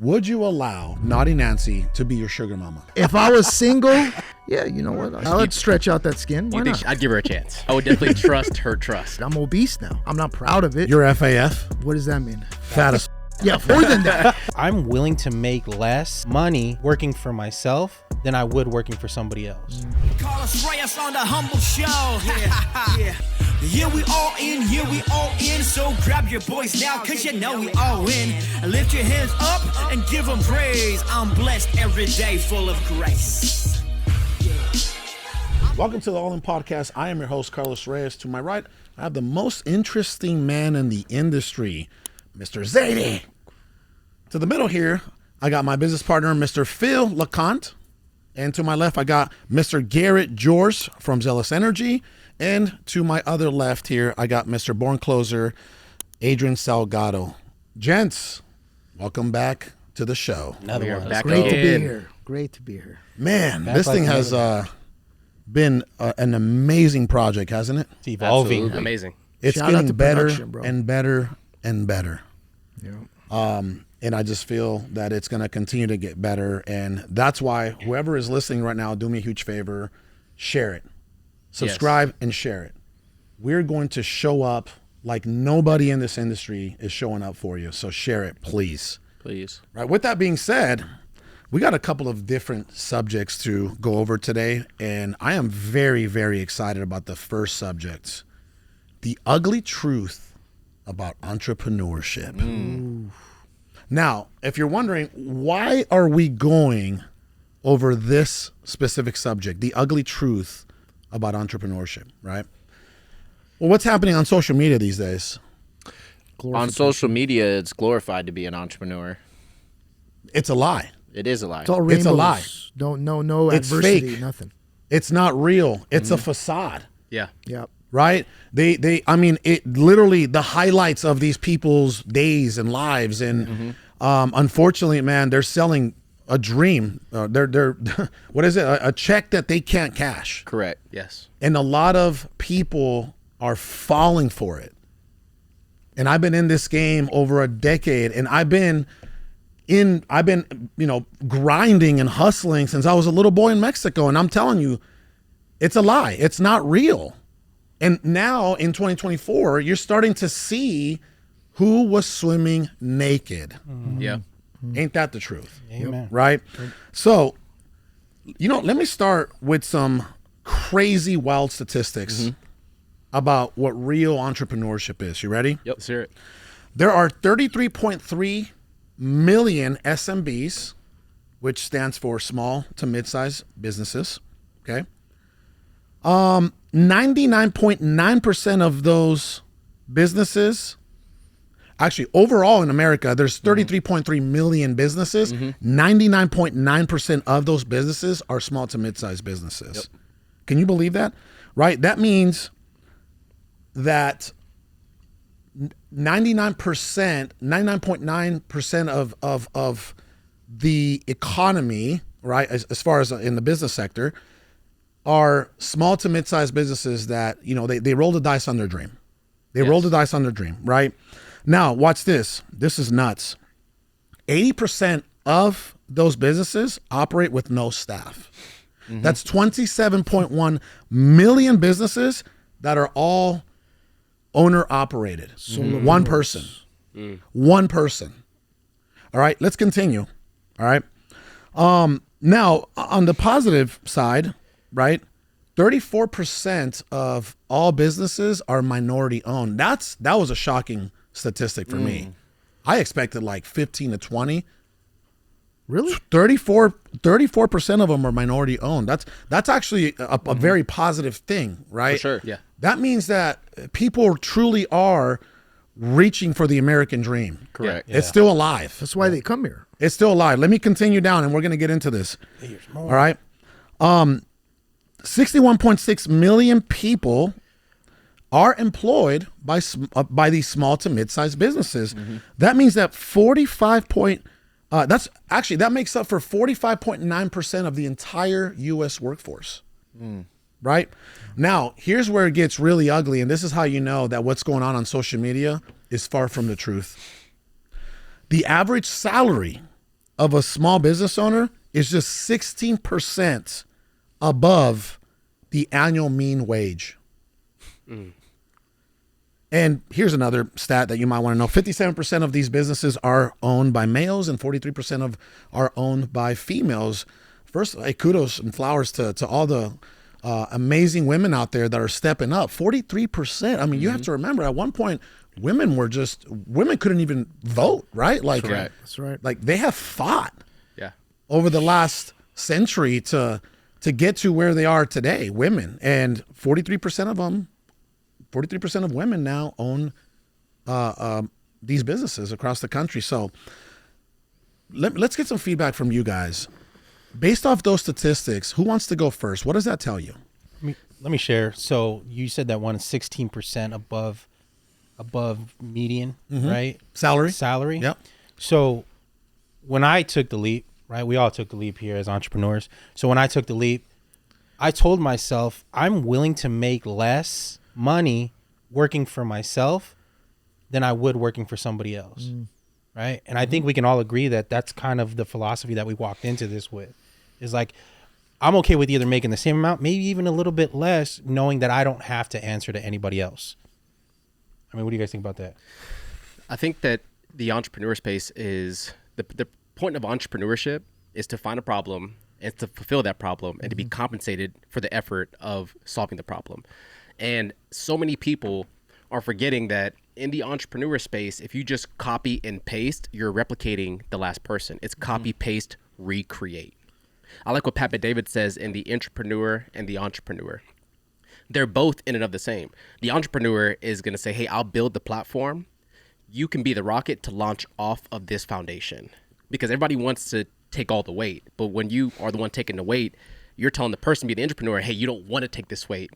would you allow Naughty Nancy to be your sugar mama? If I was single, yeah, you know what? I would stretch out that skin. Why not? I'd give her a chance. I would definitely trust her trust. I'm obese now. I'm not proud of it. You're FAF? What does that mean? Fat as Yeah, more than that. I'm willing to make less money working for myself than I would working for somebody else. Carlos Reyes on the humble show. Yeah. Here we all in. So grab your boys now, cause you know we all win. And lift your hands up and give them praise. I'm blessed every day, full of grace. Welcome to the All In Podcast. I am your host, Carlos Reyes. To my right, I have the most interesting man in the industry, Mr. Zady. To the middle here, I got my business partner, Mr. Phil LeConte. And to my left, I got Mr. Garret Jors from Zealous Energy. And to my other left here, I got Mr. Born Closer, Adrian Salgado. Gents, welcome back to the show. Another one. Back Great to be again. here. Great to be here. Man, Back this like thing has been an amazing project, hasn't it? It's evolving. Absolutely. Amazing. It's Shout out getting to better production, bro. and better and better. Yeah. And I just feel that it's going to continue to get better. And that's why whoever is listening right now, do me a huge favor, share it. Subscribe and share it. We're going to show up like nobody in this industry is showing up for you. So share it, please. Please. Right. With that being said, we got a couple of different subjects to go over today. And I am very, very excited about the first subject, the ugly truth about entrepreneurship. Now, if you're wondering, why are we going over this specific subject, the ugly truth about entrepreneurship, right? Well, what's happening on social media these days? On social media, it's glorified to be an entrepreneur. It's a lie. It is a lie. It's all rainbows. It's a lie. No It's adversity, fake. nothing. It's not real. It's a facade, Yeah. Yep. right? I mean, it literally the highlights of these people's days and lives, and unfortunately, man, they're selling a dream. They're what is it? A check that they can't cash. Correct. Yes. And a lot of people are falling for it. And I've been in this game over a decade, and I've been grinding and hustling since I was a little boy in Mexico. And I'm telling you, it's a lie. It's not real. And now in 2024, you're starting to see who was swimming naked. Yeah. Ain't that the truth? Amen. Right? So, let me start with some crazy, wild statistics about what real entrepreneurship is. You ready? Yep. Let's hear it. There are 33.3 million SMBs, which stands for small to mid-sized businesses. Okay. 99.9% of those businesses, actually overall in America, there's 33.3 million businesses. 99.9% of those businesses are small to mid-sized businesses. Yep. Can you believe that? Right? That means that 99.9% of the economy, right, as far as in the business sector, are small to mid-sized businesses that, they roll the dice on their dream. They roll the dice on their dream, right? Now, watch this. This is nuts. 80% of those businesses operate with no staff. That's 27.1 million businesses that are all owner-operated. One person. One person. All right, let's continue. All right. Now, on the positive side, right, 34% of all businesses are minority owned. That was a shocking statistic for me. I expected like 15 to 20. Really? 34% of them are minority owned. That's actually a very positive thing, right? For sure. Yeah. That means that people truly are reaching for the American dream. Correct. It's still alive. That's why they come here. It's still alive. Let me continue down, and we're going to get into this. All right. 61.6 million people are employed by these small to mid-sized businesses. That means that that makes up for 45.9% of the entire U.S. workforce. Right? Now, here's where it gets really ugly, and this is how you know that what's going on social media is far from the truth. The average salary of a small business owner is just 16% above the annual mean wage. And here's another stat that you might want to know. 57% of these businesses are owned by males and 43% are owned by females. First, kudos and flowers to all the amazing women out there that are stepping up. 43%. I mean, you have to remember at one point, women couldn't even vote, right? Like, That's right. Like they have fought Yeah. over the last century to get to where they are today, women. And 43% of women now own these businesses across the country. So let's get some feedback from you guys. Based off those statistics, who wants to go first? What does that tell you? Let me share. So you said that one is 16% above median, right? Salary. Yep. So when I took the leap, right? We all took the leap here as entrepreneurs. So when I took the leap, I told myself I'm willing to make less money working for myself than I would working for somebody else. Right. And I think we can all agree that that's kind of the philosophy that we walked into this with, is like, I'm okay with either making the same amount, maybe even a little bit less, knowing that I don't have to answer to anybody else. I mean, what do you guys think about that? I think that the entrepreneur space is the point of entrepreneurship is to find a problem and to fulfill that problem and to be compensated for the effort of solving the problem. And so many people are forgetting that in the entrepreneur space, if you just copy and paste, you're replicating the last person. It's copy, paste, recreate. I like what Pat David says in the entrepreneur and the entrepreneur. They're both in and of the same. The entrepreneur is going to say, hey, I'll build the platform. You can be the rocket to launch off of this foundation, because everybody wants to take all the weight. But when you are the one taking the weight, you're telling the person, be the entrepreneur, hey, you don't want to take this weight.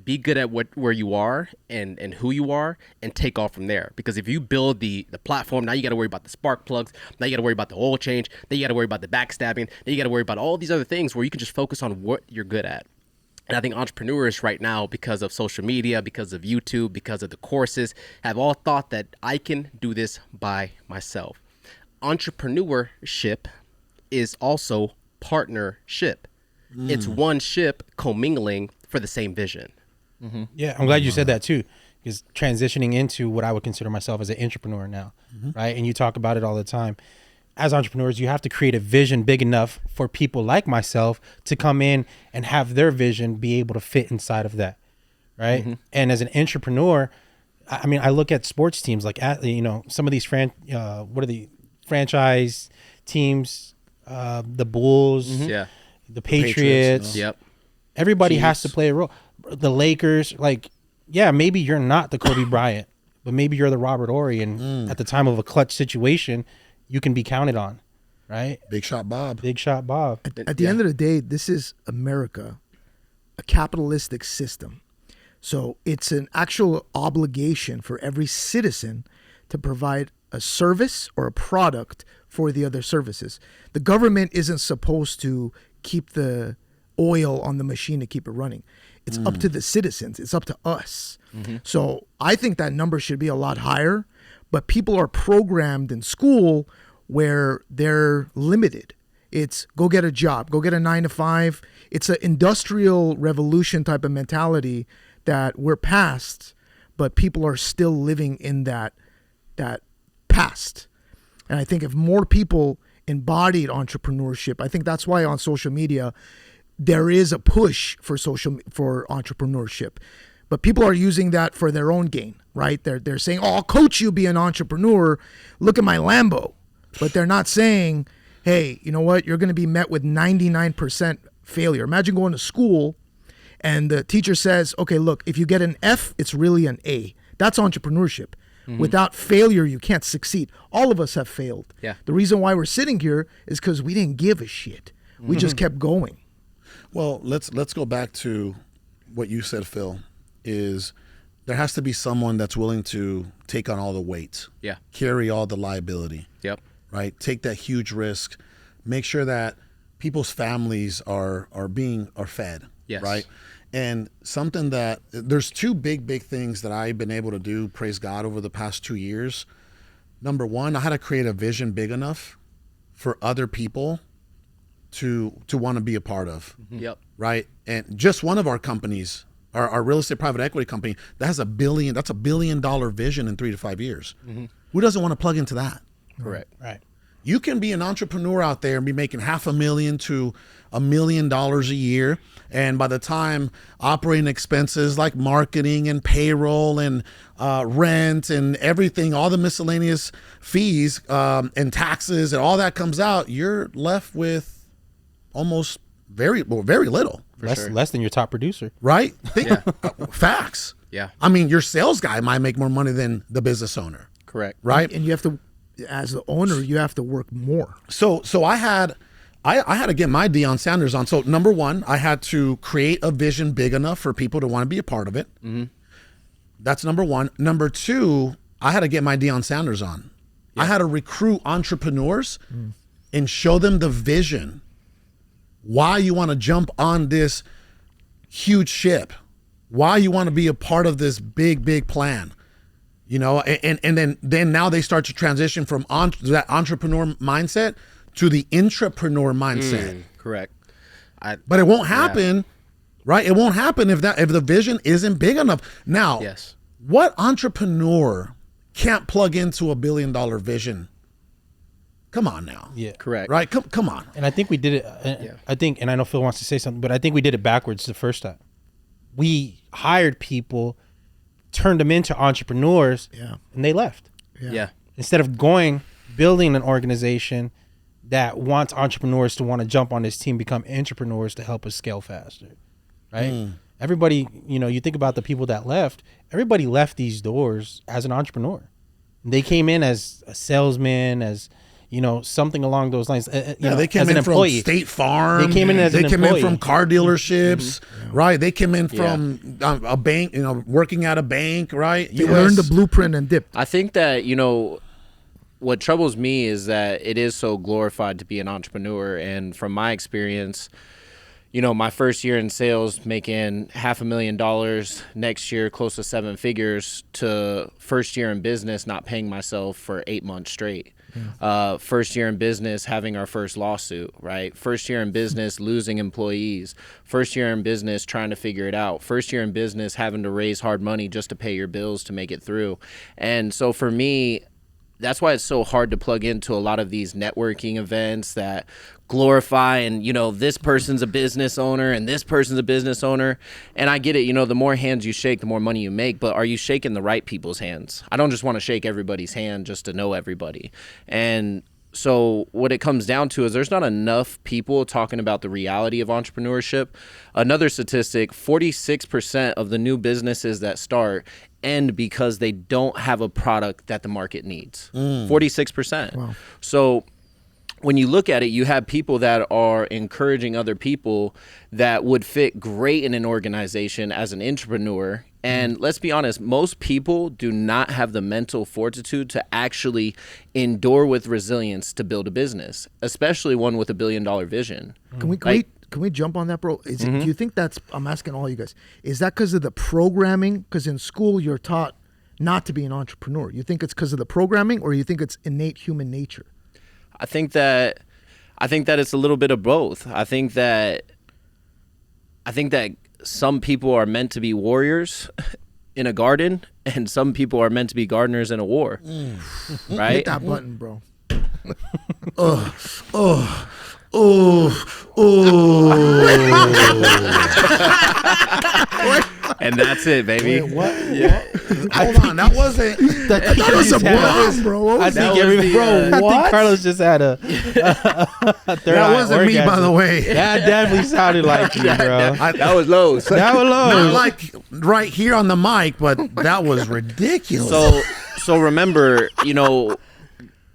Be good at where you are and who you are, and take off from there. Because if you build the platform, now you got to worry about the spark plugs. Now you got to worry about the oil change. Then you got to worry about the backstabbing. Then you got to worry about all these other things where you can just focus on what you're good at. And I think entrepreneurs right now, because of social media, because of YouTube, because of the courses, have all thought that I can do this by myself. Entrepreneurship is also partnership. It's one ship commingling for the same vision. Yeah, I'm glad you said that too, because transitioning into what I would consider myself as an entrepreneur now, right? And you talk about it all the time. As entrepreneurs, you have to create a vision big enough for people like myself to come in and have their vision be able to fit inside of that, right? And as an entrepreneur, I mean, I look at sports teams like, some of these franchise teams, the Bulls, the Patriots. Yep. Everybody Chiefs. has to play a role. The Lakers, like, yeah, maybe you're not the Kobe Bryant, but maybe you're the Robert Horry, and at the time of a clutch situation, you can be counted on, right? Big shot Bob. Big shot Bob. At the end of the day, this is America, a capitalistic system. So it's an actual obligation for every citizen to provide a service or a product for the other services. The government isn't supposed to keep the oil on the machine to keep it running. It's up to the citizens. It's up to us. So I think that number should be a lot higher, but people are programmed in school where they're limited. It's go get a job, go get a 9-to-5. It's an industrial revolution type of mentality that we're past, but people are still living in that past. And I think if more people embodied entrepreneurship, I think that's why on social media there is a push for entrepreneurship. But people are using that for their own gain, right? They're saying, "Oh, I'll coach you be an entrepreneur. Look at my Lambo." But they're not saying, "Hey, you know what? You're going to be met with 99% failure." Imagine going to school and the teacher says, "Okay, look, if you get an F, it's really an A." That's entrepreneurship. Without failure, you can't succeed. All of us have failed. Yeah. The reason why we're sitting here is because we didn't give a shit. We just kept going. Well, let's go back to what you said, Phil, is there has to be someone that's willing to take on all the weight. Yeah. Carry all the liability. Yep. Right? Take that huge risk. Make sure that people's families are fed. Yes. Right? And something that there's two big things that I've been able to do, praise God, over the past 2 years. Number one, I had to create a vision big enough for other people to want to be a part of. Yep. Right. And just one of our companies, our real estate private equity company, that's a $1 billion vision in 3 to 5 years. Who doesn't want to plug into that? Correct. Right. You can be an entrepreneur out there and be making $500,000 to $1 million a year. And by the time operating expenses like marketing and payroll and rent and everything, all the miscellaneous fees and taxes and all that comes out, you're left with almost very little. Less than your top producer. Right? Facts. Yeah. I mean, your sales guy might make more money than the business owner. Correct. Right? And you have to, as the owner, you have to work more. So I had to get my Deion Sanders on. So number one, I had to create a vision big enough for people to want to be a part of it. That's number one. Number two, I had to get my Deion Sanders on. I had to recruit entrepreneurs and show them the vision, why you want to jump on this huge ship, why you want to be a part of this big plan. You know, and then now they start to transition from that entrepreneur mindset to the intrapreneur mindset. Correct. But it won't happen, right? It won't happen if the vision isn't big enough. Now, what entrepreneur can't plug into $1 billion vision? Come on now. Yeah. Correct. Right? Come on. And I think we did it. I think, and I know Phil wants to say something, but I think we did it backwards the first time. We hired people, turned them into entrepreneurs, and they left. Yeah. Instead of building an organization that wants entrepreneurs to want to jump on this team, become entrepreneurs to help us scale faster, right? Everybody, you think about the people that left, everybody left these doors as an entrepreneur. They came in as a salesman, as, something along those lines. They came as in an from employee. State Farm. They came in as an employee. They came in from car dealerships, right? They came in from a bank, working at a bank, right? You learned the blueprint and dip. I think that, what troubles me is that it is so glorified to be an entrepreneur. And from my experience, my first year in sales making $500,000, next year close to 7 figures, to first year in business not paying myself for 8 months straight. First year in business having our first lawsuit, right? First year in business losing employees. First year in business trying to figure it out. First year in business having to raise hard money just to pay your bills to make it through. And so for me, that's why it's so hard to plug into a lot of these networking events that glorify and, this person's a business owner and this person's a business owner. And I get it, the more hands you shake, the more money you make. But are you shaking the right people's hands? I don't just want to shake everybody's hand just to know everybody. And so what it comes down to is there's not enough people talking about the reality of entrepreneurship. Another statistic, 46% of the new businesses that start end because they don't have a product that the market needs. 46%. Wow. So when you look at it, you have people that are encouraging other people that would fit great in an organization as an entrepreneur. And let's be honest, most people do not have the mental fortitude to actually endure with resilience to build a business, especially one with $1 billion vision. Can we jump on that, bro? Do you think that's, I'm asking all you guys, is that because of the programming? Because in school you're taught not to be an entrepreneur. You think it's because of the programming, or you think it's innate human nature? I think that it's a little bit of both. I think that some people are meant to be warriors in a garden, and some people are meant to be gardeners in a war. Right? Hit that button, bro. And that's it, baby. Wait, what? Yeah. Hold on, that wasn't. That was a bomb, bro. I think Carlos just had a third That wasn't me, by the way. That definitely sounded like you, bro. That was Lowe's. That was Not Lowe's. like right here on the mic, but that was ridiculous. So remember,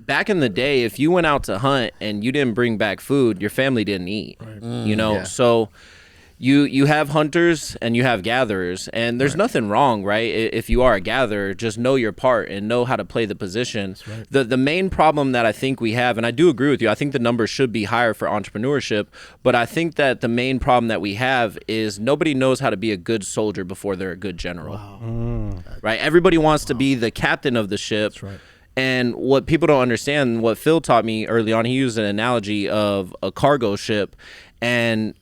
back in the day, if you went out to hunt and you didn't bring back food, your family didn't eat. Right. So you have hunters and you have gatherers, and there's nothing wrong, right? If you are a gatherer, just know your part and know how to play the position. Right. The main problem that I think we have, and I do agree with you, I think the numbers should be higher for entrepreneurship, but I think that the main problem that we have is nobody knows how to be a good soldier before they're a good general. Wow. Right? Everybody wants to be the captain of the ship. That's right. And what people don't understand, what Phil taught me early on, he used an analogy of a cargo ship, and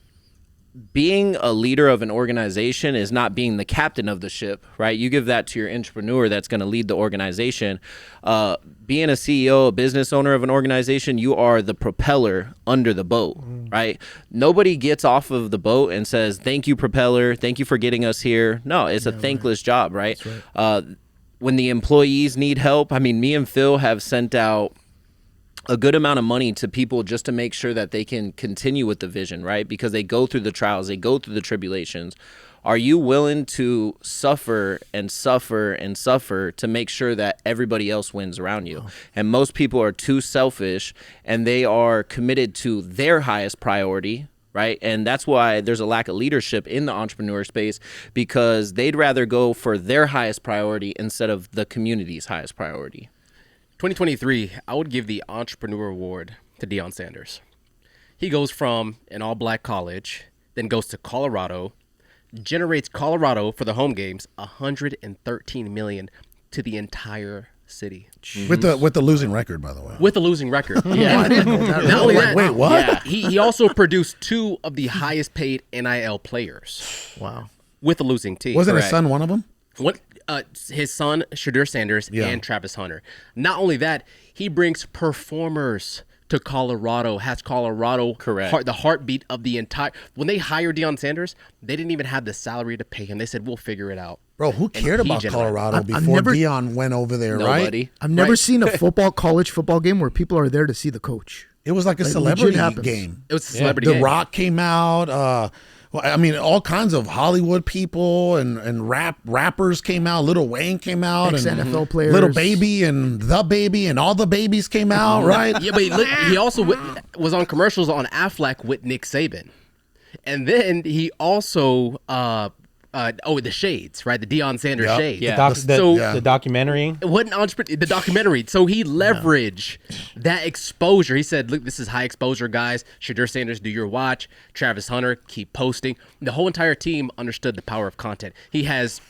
being a leader of an organization is not being the captain of the ship, right? You give that to your entrepreneur that's going to lead the organization. Being a CEO, a business owner of an organization, you are the propeller under the boat, right? Nobody gets off of the boat and says, thank you, propeller. Thank you for getting us here. No, it's a thankless job, right? When the employees need help, I mean, me and Phil have sent out a good amount of money to people just to make sure that they can continue with the vision, right? Because they go through the trials, they go through the tribulations. Are you willing to suffer and suffer and suffer to make sure that everybody else wins around you? And most people are too selfish, and they are committed to their highest priority, right? And that's why there's a lack of leadership in the entrepreneur space, because they'd rather go for their highest priority instead of the community's highest priority. 2023, I would give the Entrepreneur Award to Deion Sanders. He goes from an all-black college, then goes to Colorado, generates Colorado for the home games $113 million to the entire city. With the losing record, by the way. With a losing record. Yeah, I didn't know that. Not only that, Wait, what? Yeah, he also produced 2 of the highest paid NIL players. Wow. With a losing team. Wasn't his son one of them? What his son Shadur Sanders and Travis Hunter. Not only that, he brings performers to Colorado, has Colorado the heartbeat of the entire. When they hired Deion Sanders, they didn't even have the salary to pay him. They said, we'll figure it out. Bro, who cared about Colorado before Deion went over there, Nobody. right? I've never seen a college football game where people are there to see the coach. It was like a celebrity game. It was a celebrity The game. Rock came out. Well, I mean, all kinds of Hollywood people and rappers came out. Lil Wayne came out, and NFL players, Little Baby and The Baby, and all the babies came out, right? Yeah, but he also was on commercials on Aflac with Nick Saban, and then he also the Shades, right? The Deion Sanders Shades. Yeah. The documentary. What an entrepreneur, the documentary. So he leveraged that exposure. He said, look, this is high exposure, guys. Shadur Sanders, do your watch. Travis Hunter, keep posting. The whole entire team understood the power of content. He has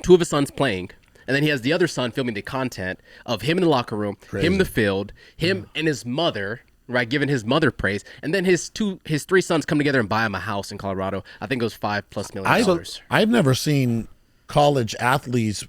2 of his sons playing, and then he has the other son filming the content of him in the locker room, him in the field, him and his mother, right, giving his mother praise, and then his 3 sons come together and buy him a house in Colorado. I think it was $5+ million. I've never seen college athletes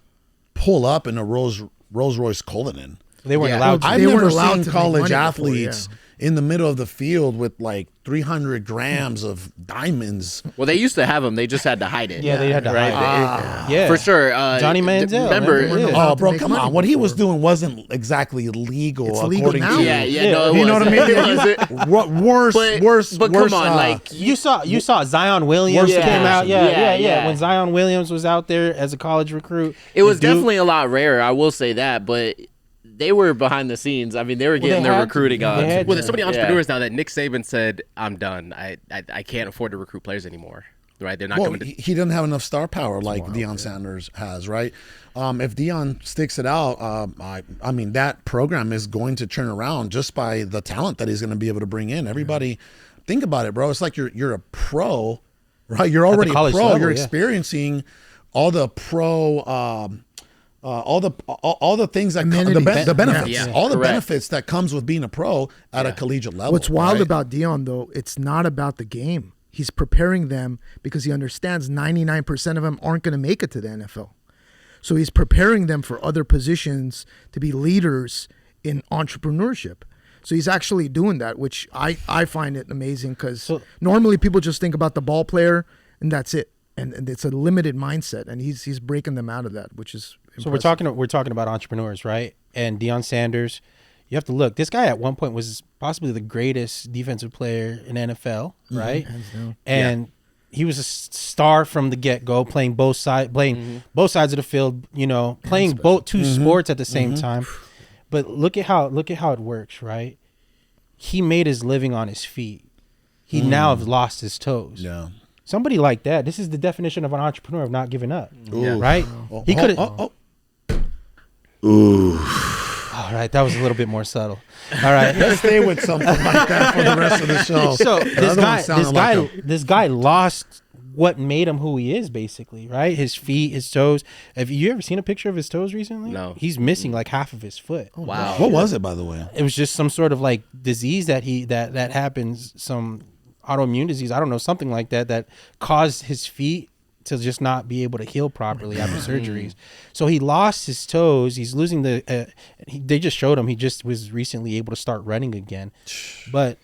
pull up in a Rolls Royce Cullinan. They weren't allowed to. I've They never weren't allowed seen to make college money athletes before, in the middle of the field with like 300 grams of diamonds. Well, they used to have them. They just had to hide it. Yeah, they had to hide it. Yeah, For sure. Johnny Manziel. Remember? Yeah. Oh, bro, make come money on. What he was before. doing wasn't exactly legal. It's legal according now. to Yeah, no, it You know what I mean? It wasn't. Worse. But worse, come on, like You saw Zion Williams Worst came out. Yeah. Yeah. When Zion Williams was out there as a college recruit, it was the dude- definitely a lot rarer. I will say that, but they were behind the scenes. I mean, they were getting they their had to. recruiting They odds. had Well, there's so many entrepreneurs now that Nick Saban said, I'm done. I can't afford to recruit players anymore. Right? They're not Well, coming to. he didn't have enough star power like Deion Sanders has, right? If Deion sticks it out, I mean, that program is going to turn around just by the talent that he's going to be able to bring in. Everybody, think about it, bro. It's like you're a pro, right? You're already a pro. college level, You're yeah. experiencing all the pro, all the things that Amenities. the benefits, Yeah. all the Correct. benefits that comes with being a pro at a collegiate level. What's wild right? about Deion, though, it's not about the game. He's preparing them because he understands 99% of them aren't going to make it to the NFL. So he's preparing them for other positions to be leaders in entrepreneurship. So he's actually doing that, which I find it amazing because normally people just think about the ball player and that's it. And it's a limited mindset, and he's breaking them out of that, which is impressive. So we're talking about entrepreneurs, right? And Deion Sanders, you have to look. This guy at one point was possibly the greatest defensive player in NFL, right? And he was a star from the get-go, playing both sides of the field. You know, playing both two sports at the same time. But look at how it works, right? He made his living on his feet. He now has lost his toes. Yeah. Somebody like that, this is the definition of an entrepreneur of not giving up, Ooh. right? He could have. Ooh. All right, that was a little bit more subtle. All right, Let's stay with something like that for the rest of the show. so The other one sounded like this guy lost what made him who he is, basically, right? His feet, his toes. Have you ever seen a picture of his toes recently? No. He's missing like half of his foot. Oh, Wow. What was it, by the way? It was just some sort of like disease that that happens, some autoimmune disease, I don't know, something like that caused his feet to just not be able to heal properly after surgeries. So he lost his toes. He's losing they just showed him he just was recently able to start running again. But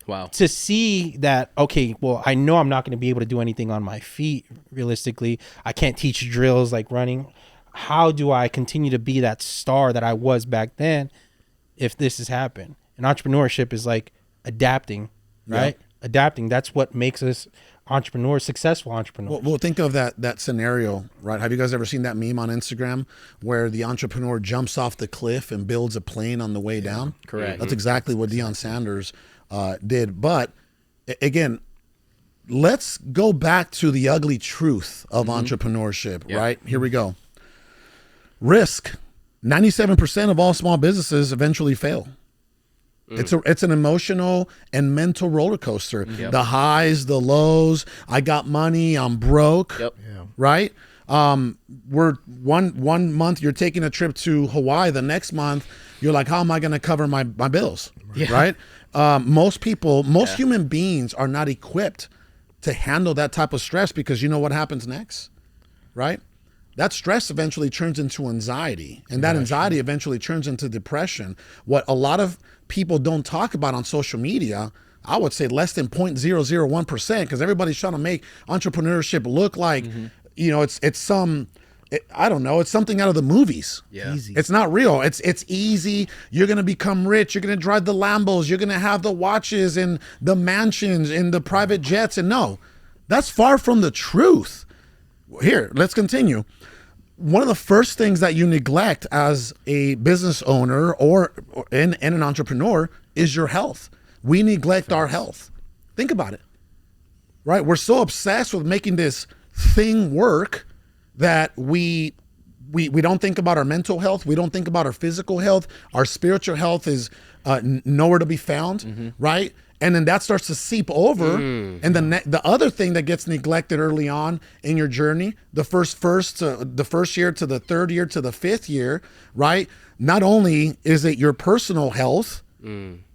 Wow. to see that, okay, well, I know I'm not going to be able to do anything on my feet realistically. I can't teach drills like running. How do I continue to be that star that I was back then if this has happened? And entrepreneurship is like adapting, right? Yeah. Adapting. That's what makes us entrepreneurs, successful entrepreneurs. Well, think of that scenario, right? Have you guys ever seen that meme on Instagram where the entrepreneur jumps off the cliff and builds a plane on the way down? Correct. That's exactly what Deion Sanders did. But again, let's go back to the ugly truth of entrepreneurship, right? Here we go. Risk. 97% of all small businesses eventually fail. It's an emotional and mental roller coaster. The highs, the lows. I got money. I'm broke. Yep. Right. We're one month you're taking a trip to Hawaii. The next month you're like, how am I going to cover my bills? Right. Most human beings are not equipped to handle that type of stress because you know what happens next, right? That stress eventually turns into anxiety, and that anxiety eventually turns into depression. What a lot of people don't talk about on social media, I would say less than 0.001%, because everybody's trying to make entrepreneurship look like, it's something out of the movies. Yeah. Easy. It's not real. It's easy. You're going to become rich. You're going to drive the Lambos. You're going to have the watches and the mansions and the private jets. And no, that's far from the truth. Here, let's continue. One of the first things that you neglect as a business owner or an entrepreneur is your health. We neglect our health. Think about it, right? We're so obsessed with making this thing work that we don't think about our mental health. We don't think about our physical health. Our spiritual health is nowhere to be found, right? And then that starts to seep over. And then the other thing that gets neglected early on in your journey, the first year to the third year to the fifth year, right? Not only is it your personal health,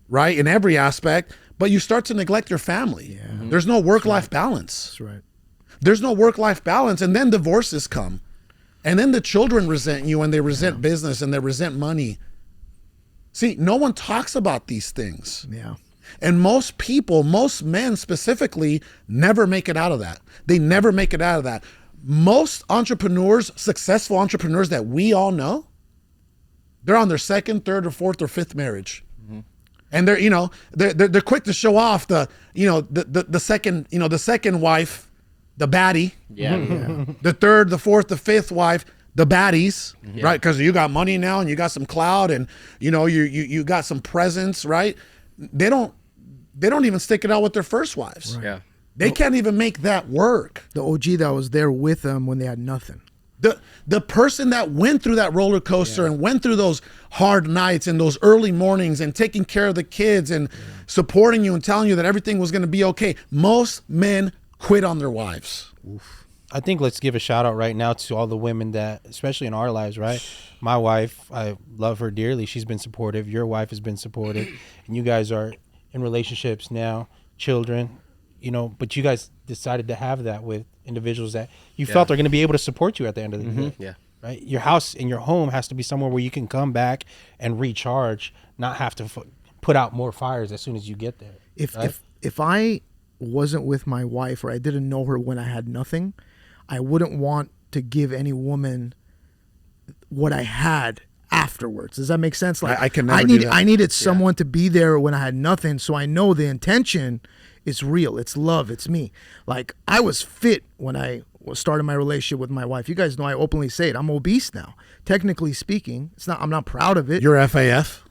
right, in every aspect, but you start to neglect your family. Yeah. There's no work-life balance. That's right. There's no work-life balance. And then divorces come. And then the children resent you and they resent business and they resent money. See, no one talks about these things. Yeah. And most people, most men specifically, never make it out of that. They never make it out of that. Most entrepreneurs, successful entrepreneurs that we all know, they're on their second, third, or fourth, or fifth marriage. And they're quick to show off the second wife, the baddie. Yeah. The third, the fourth, the fifth wife, the baddies, right? Because you got money now and you got some clout and you got some presence, right? They don't even stick it out with their first wives. Yeah. They can't even make that work. The OG that was there with them when they had nothing. The person that went through that roller coaster and went through those hard nights and those early mornings and taking care of the kids and supporting you and telling you that everything was going to be okay. Most men quit on their wives. I think let's give a shout out right now to all the women that, especially in our lives, right? My wife, I love her dearly. She's been supportive. Your wife has been supportive. And you guys are in relationships now, children, but you guys decided to have that with individuals that you felt are going to be able to support you at the end of the day. Yeah. Right? Your house and your home has to be somewhere where you can come back and recharge, not have to put out more fires as soon as you get there. If I wasn't with my wife or I didn't know her when I had nothing, I wouldn't want to give any woman what I had afterwards. Does that make sense? Like I can never do that. I needed someone to be there when I had nothing, so I know the intention is real. It's love. It's me. Like I was fit when I was starting my relationship with my wife. You guys know I openly say it. I'm obese now. Technically speaking, I'm not proud of it. You're FAF?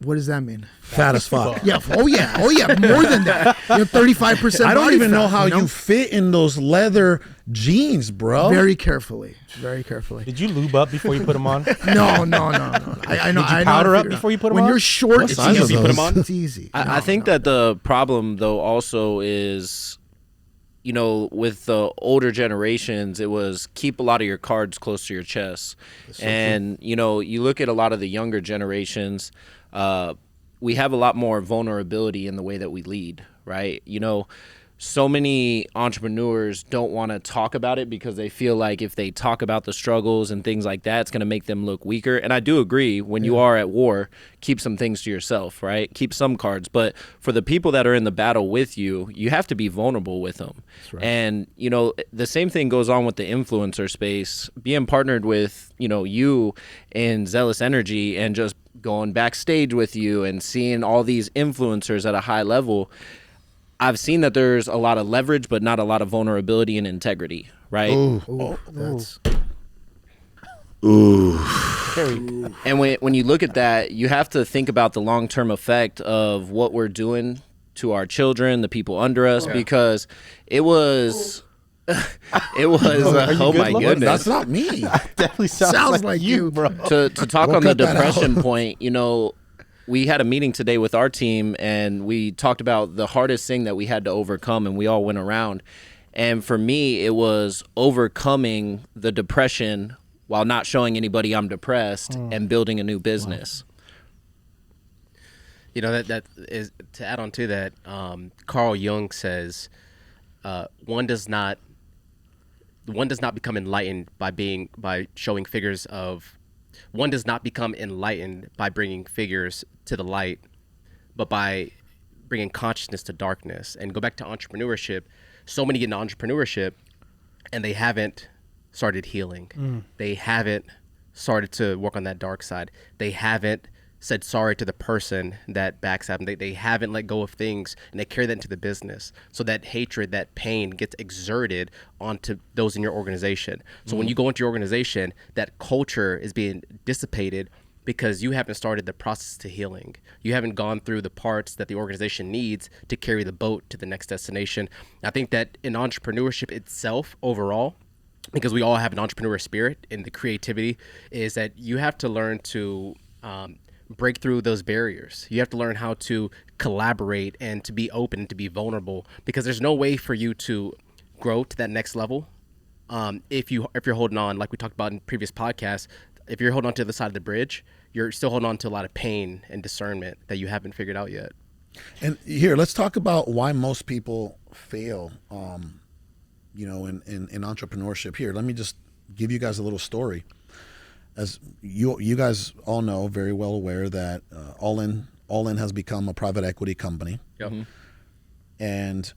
What does that mean? Fat as fuck. Yeah. Oh yeah. More than that. You're 35%. I don't body even fat, know how you fit in those leather jeans, bro. Very carefully. Very carefully. Did you lube up before you put them on? No. I know. Did you powder up before you put them on? When you're short, What it's size are easy. those? It's easy. I think that the problem though also is, you know, with the older generations, it was keep a lot of your cards close to your chest. And, you know, you look at a lot of the younger generations, we have a lot more vulnerability in the way that we lead, right? You know, so many entrepreneurs don't want to talk about it because they feel like if they talk about the struggles and things like that, it's going to make them look weaker. And I do agree, when you are at war, keep some things to yourself, right? Keep some cards. But for the people that are in the battle with you, you have to be vulnerable with them. That's right. And, you know, the same thing goes on with the influencer space. Being partnered with, you know, you and Zealous Energy and just going backstage with you and seeing all these influencers at a high level, I've seen that there's a lot of leverage, but not a lot of vulnerability and integrity, right? That's And when you look at that, you have to think about the long-term effect of what we're doing to our children, the people under us, because it was, oh my goodness. That's not me. Definitely sounds like you, bro. To talk on the depression point, you know, we had a meeting today with our team, and we talked about the hardest thing that we had to overcome, and we all went around. And for me, it was overcoming the depression while not showing anybody I'm depressed and building a new business. You know, that is, to add on to that, Carl Jung says, one does not become enlightened by showing figures of. One does not become enlightened by bringing figures to the light, but by bringing consciousness to darkness. And go back to entrepreneurship. So many get into entrepreneurship and they haven't started healing. They haven't started to work on that dark side. They haven't said sorry to the person that backstabbed them. They haven't let go of things, and they carry that into the business. So that hatred, that pain gets exerted onto those in your organization. So when you go into your organization, that culture is being dissipated because you haven't started the process to healing. You haven't gone through the parts that the organization needs to carry the boat to the next destination. I think that in entrepreneurship itself overall, because we all have an entrepreneur spirit and the creativity, is that you have to learn to break through those barriers. You have to learn how to collaborate and to be open and to be vulnerable, because there's no way for you to grow to that next level if you're holding on, like we talked about in previous podcasts. If you're holding on to the side of the bridge, you're still holding on to a lot of pain and discernment that you haven't figured out yet. And here, let's talk about why most people fail, you know, in entrepreneurship. Here, let me just give you guys a little story. As you guys all know, very well aware that All In has become a private equity company. Yep. And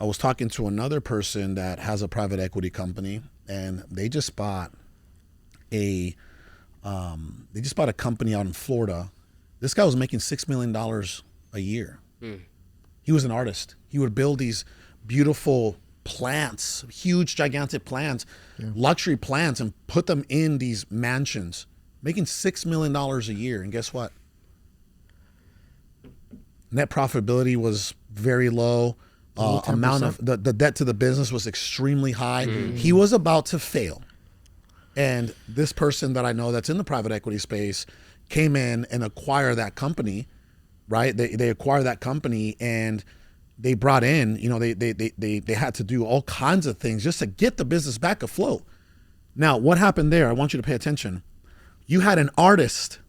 I was talking to another person that has a private equity company, and they just bought a company out in Florida. This guy was making $6 million a year. He was an artist. He would build these beautiful plants, huge, gigantic plants, luxury plants, and put them in these mansions, making $6 million a year. And guess what? Net profitability was very low. Amount of the debt to the business was extremely high. He was about to fail. And this person that I know that's in the private equity space came in and acquired that company, right? They acquired that company, and they brought in, you know, they had to do all kinds of things just to get the business back afloat. Now, what happened there? I want you to pay attention. You had an artist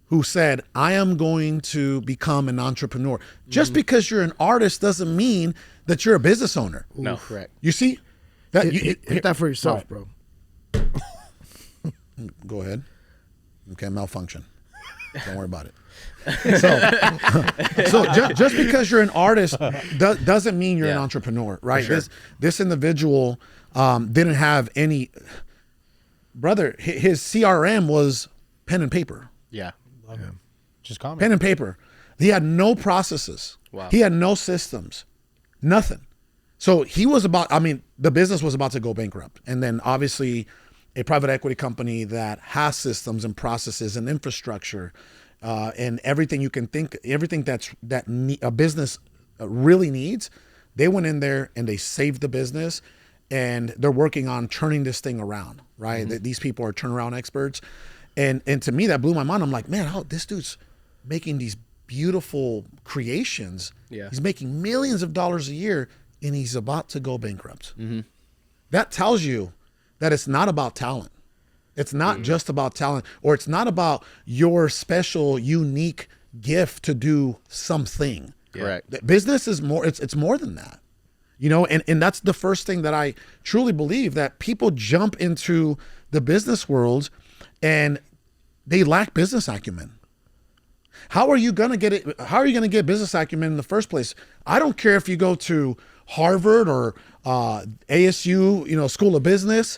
who said, I am going to become an entrepreneur. Just because you're an artist doesn't mean that you're a business owner. No, correct. You see? That, hit that for yourself, bro. Go ahead. Okay, malfunction. Don't worry about it. So just because you're an artist doesn't mean you're an entrepreneur, right? Sure. This individual didn't have any, brother, his CRM was pen and paper. Yeah. Just comment. Pen and paper. He had no processes. Wow. He had no systems, nothing. So he was the business was about to go bankrupt. And then obviously a private equity company that has systems and processes and infrastructure and everything you can think, everything that a business really needs, they went in there and they saved the business, and they're working on turning this thing around, right? These people are turnaround experts. And to me, that blew my mind. I'm like, man, this dude's making these beautiful creations. Yeah. He's making millions of dollars a year, and he's about to go bankrupt. That tells you that it's not about talent. It's not just about talent, or it's not about your special, unique gift to do something. Correct. Business is more, it's more than that. You know, and that's the first thing that I truly believe, that people jump into the business world and they lack business acumen. How are you going to get it? How are you going to get business acumen in the first place? I don't care if you go to Harvard or ASU, you know, School of Business.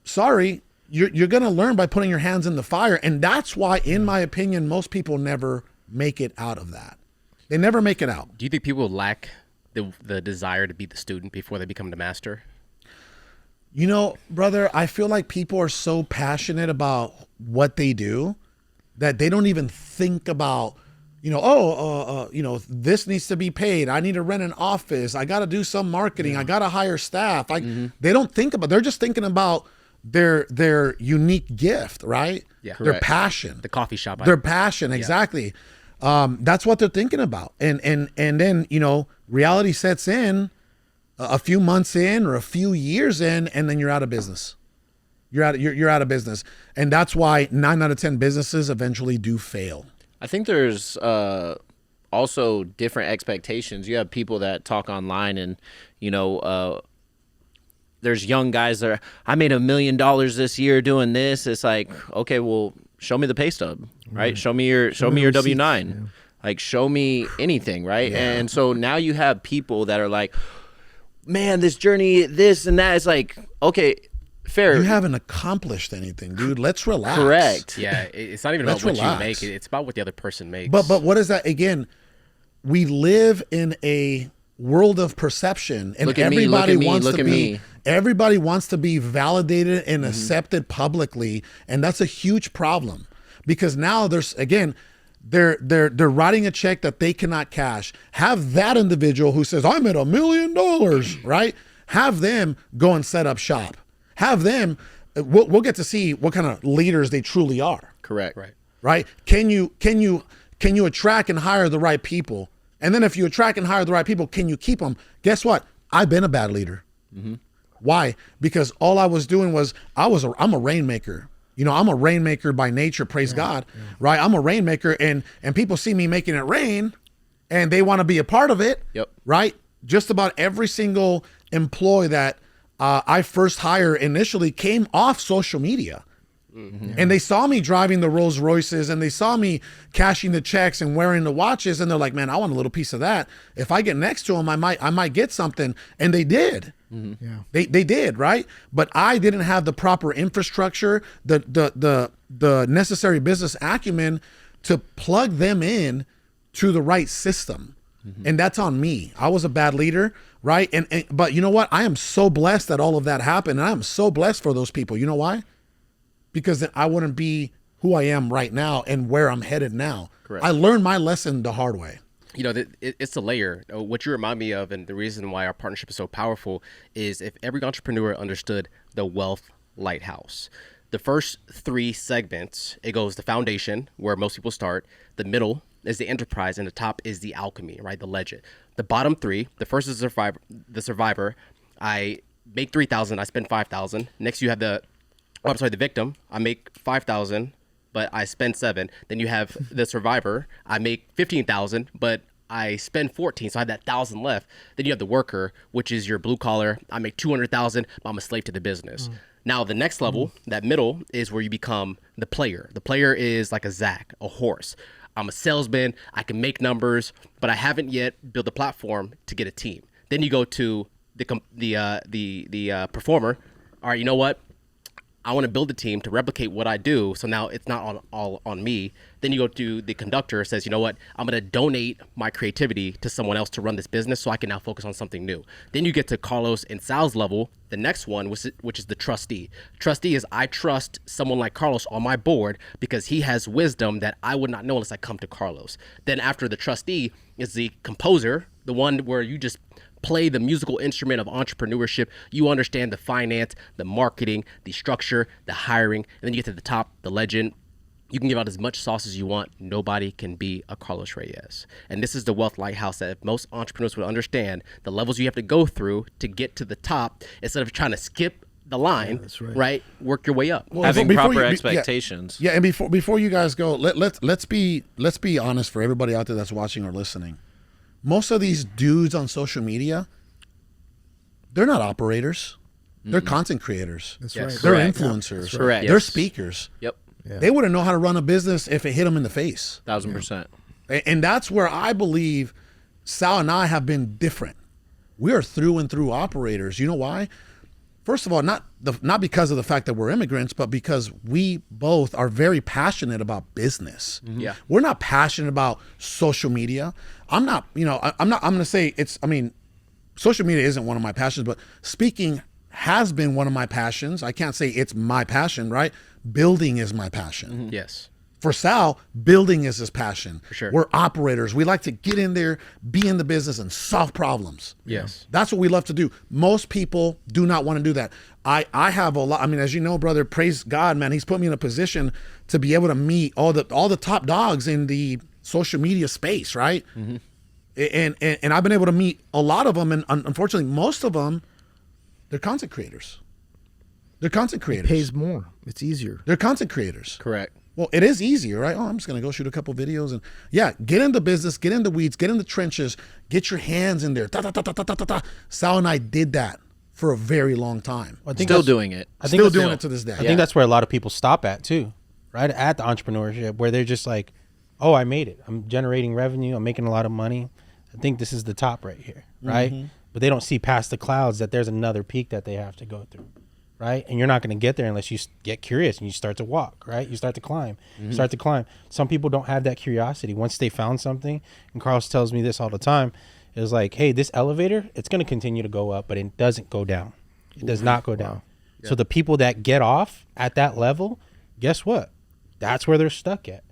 Sorry, you're going to learn by putting your hands in the fire. And that's why, in my opinion, most people never make it out of that. They never make it out. Do you think people lack the desire to be the student before they become the master? You know, brother, I feel like people are so passionate about what they do that they don't even think about, you know, you know, this needs to be paid. I need to rent an office. I got to do some marketing. I got to hire staff. They don't think about, they're just thinking about their unique gift, right? Yeah. Their Correct. passion. The coffee shop. Their passion, exactly. That's what they're thinking about. And then, you know, reality sets in a few months in or a few years in, and then you're out of business. You're out of business. And that's why 9 out of 10 businesses eventually do fail. I think there's also different expectations. You have people that talk online, and you know, there's young guys that are, I made $1 million this year doing this. It's like, okay, well, show me the pay stub, right? Show me your W-9. Yeah. Like, show me anything, right? Yeah. And so now you have people that are like, man, this journey, this and that. It's like, okay, fair. You haven't accomplished anything, dude. Let's relax. Correct. Yeah, it's not even about what you make. It's about what the other person makes. But what is that? Again, we live in a world of perception, and everybody wants to be validated and accepted publicly, and that's a huge problem, because now they're writing a check that they cannot cash. Have that individual who says, I made $1 million, right? Have them go and set up shop. Have them, we'll get to see what kind of leaders they truly are. Correct. Right? Can you attract and hire the right people? And then if you attract and hire the right people, can you keep them? Guess what? I've been a bad leader. Why? Because all I was doing was, I'm a rainmaker. You know, I'm a rainmaker by nature, praise God, right? I'm a rainmaker, and people see me making it rain, and they want to be a part of it, right? Just about every single employee that I first hired initially came off social media. And they saw me driving the Rolls Royces, and they saw me cashing the checks and wearing the watches, and they're like, man, I want a little piece of that. If I get next to them, I might get something. And they did. They did, right? But I didn't have the proper infrastructure, the necessary business acumen to plug them in to the right system. And that's on me. I was a bad leader, right? But you know what? I am so blessed that all of that happened, and I am so blessed for those people. You know why? Because then I wouldn't be who I am right now and where I'm headed now. Correct. I learned my lesson the hard way. You know, it's a layer. What you remind me of, and the reason why our partnership is so powerful, is if every entrepreneur understood the wealth lighthouse. The first 3 segments, it goes the foundation, where most people start. The middle is the enterprise, and the top is the alchemy, right? The legend. The bottom 3, the first is the survivor. I make 3,000, I spend 5,000. Next, you have the victim. I make 5,000, but I spend 7. Then you have the survivor. I make 15,000, but I spend 14, so I have that 1,000 left. Then you have the worker, which is your blue collar. I make 200,000, but I'm a slave to the business. Now the next level, that middle, is where you become the player. The player is like a Zach, a horse. I'm a salesman. I can make numbers, but I haven't yet built a platform to get a team. Then you go to the performer. All right, you know what? I want to build a team to replicate what I do. So now it's not all on me. Then you go to the conductor, says, you know what? I'm going to donate my creativity to someone else to run this business, so I can now focus on something new. Then you get to Carlos and Sal's level, the next one, which is the trustee. Trustee is, I trust someone like Carlos on my board because he has wisdom that I would not know unless I come to Carlos. Then after the trustee is the composer, the one where you just play the musical instrument of entrepreneurship. You understand the finance, the marketing, the structure, the hiring, and then you get to the top, the legend. You can give out as much sauce as you want. Nobody can be a Carlos Reyes. And this is the wealth lighthouse that if most entrepreneurs would understand the levels you have to go through to get to the top instead of trying to skip the line, that's right. right? Work your way up. Well, Having before proper you- expectations. Yeah, and before you guys go, let's be honest for everybody out there that's watching or listening. Most of these dudes on social media, they're not operators. They're content creators. That's Yes. right. They're Correct. influencers. Correct. They're Yes. speakers. Yep. Yeah. They wouldn't know how to run a business if it hit them in the face. 1000%. And that's where I believe Sal and I have been different. We are through and through operators. You know why? First of all, not because of the fact that we're immigrants, but because we both are very passionate about business. Yeah. We're not passionate about social media. I'm not, I'm going to say social media isn't one of my passions, but speaking has been one of my passions. I can't say it's my passion, right? Building is my passion. Yes. For Sal, building is his passion. For sure. We're operators. We like to get in there, be in the business, and solve problems. Yes. That's what we love to do. Most people do not want to do that. I have a lot. I mean, as you know, brother, praise God, man. He's put me in a position to be able to meet all the top dogs in the social media space, right? Mm-hmm. And I've been able to meet a lot of them, and unfortunately, most of them, they're content creators. They're content creators. Pays more. It's easier. They're content creators. Correct. Well, it is easier, right? Oh, I'm just going to go shoot a couple videos and get in the business, get in the weeds, get in the trenches, get your hands in there. Sal and I did that for a very long time. I think Still that's- doing it. I think Still that's- doing it to this day. I think that's where a lot of people stop at too, right? At the entrepreneurship, where they're just like, "Oh, I made it. I'm generating revenue. I'm making a lot of money. I think this is the top right here, right?" But they don't see past the clouds that there's another peak that they have to go through, right? And you're not going to get there unless you get curious and you start to walk, right? You start to climb, start to climb. Some people don't have that curiosity once they found something. And Carlos tells me this all the time. It's like, hey, this elevator, it's going to continue to go up, but it doesn't go down. It does not go down. So the people that get off at that level, guess what? That's where they're stuck at.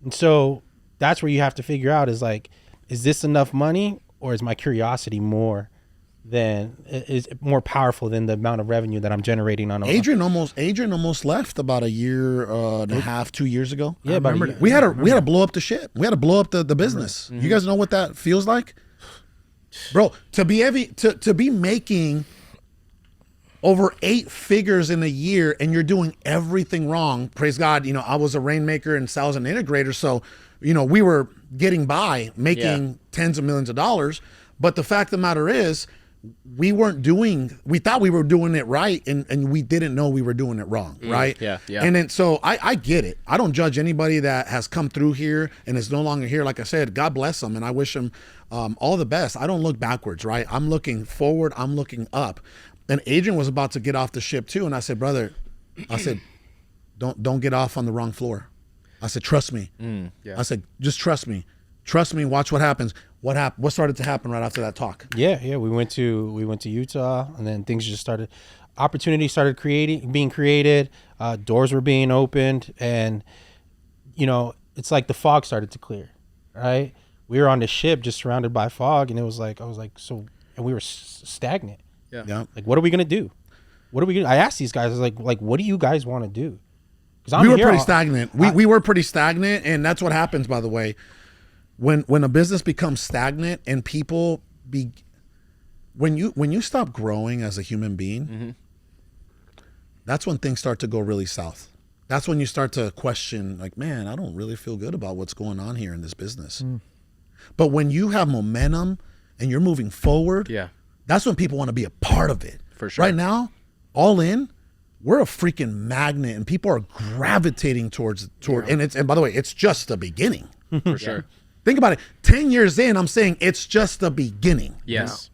And so that's where you have to figure out is like, is this enough money or is my curiosity more than is more powerful than the amount of revenue that I'm generating on a Adrian almost left about a year and a half, 2 years ago. Yeah, about a remember year. that. We had to blow up the shit. We had to blow up the business. You guys know what that feels like? Bro, to be making over 8 figures in a year and you're doing everything wrong. Praise God, I was a rainmaker and Sal's an integrator, so we were getting by making tens of millions of dollars. But the fact of the matter is, we thought we were doing it right and we didn't know we were doing it wrong, right? Yeah. And then so I get it. I don't judge anybody that has come through here and is no longer here. Like I said, God bless them and I wish them all the best. I don't look backwards, right? I'm looking forward. I'm looking up. And Adrian was about to get off the ship too. And I said, brother, don't get off on the wrong floor. I said, trust me. I said, just trust me. Trust me. Watch what happens. What happened? What started to happen right after that talk? Yeah. We went to Utah, and then things just started. Opportunities started being created. Doors were being opened, and it's like the fog started to clear. Right, we were on the ship, just surrounded by fog, and it was like and we were stagnant. Yeah. Like, what are we gonna do? What are we gonna? I asked these guys, I was like, what do you guys want to do? Because We were pretty stagnant. We were pretty stagnant, and that's what happens, by the way. When a business becomes stagnant and people when you stop growing as a human being, that's when things start to go really south. That's when you start to question, like, man, I don't really feel good about what's going on here in this business. But when you have momentum and you're moving forward, that's when people want to be a part of it. For sure. Right now, all in, we're a freaking magnet and people are gravitating toward and by the way, it's just the beginning. For sure. Think about it. 10 years in, I'm saying it's just the beginning. Yes.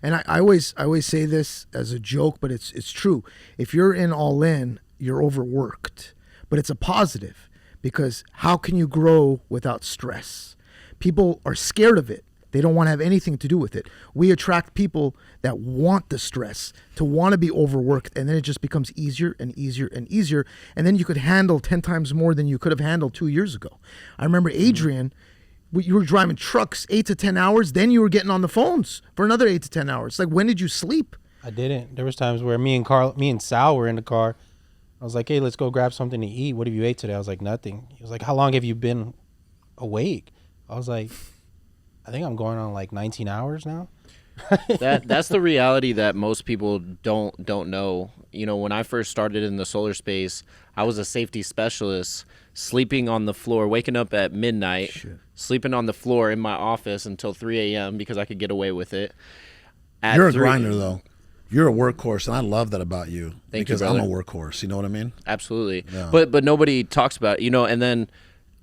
And I always say this as a joke, but it's true. If you're in all in, you're overworked. But it's a positive because how can you grow without stress? People are scared of it. They don't want to have anything to do with it. We attract people that want the stress, to want to be overworked, and then it just becomes easier and easier and easier. And then you could handle 10 times more than you could have handled 2 years ago. I remember Adrian, you were driving trucks 8 to 10 hours, then you were getting on the phones for another 8 to 10 hours. Like, when did you sleep? I didn't. There was times where me and Sal were in the car. I was like, hey, let's go grab something to eat. What have you ate today? I was like, nothing. He was like, how long have you been awake? I was like, I think I'm going on like 19 hours now. That's the reality that most people don't know. You know, when I first started in the solar space, I was a safety specialist, sleeping on the floor, waking up at midnight, sleeping on the floor in my office until 3 a.m. because I could get away with it. You're a grinder, though. You're a workhorse, and I love that about you. Thank because you, I'm brother. a workhorse. You know what I mean? Absolutely. Yeah. But nobody talks about it, you know, and then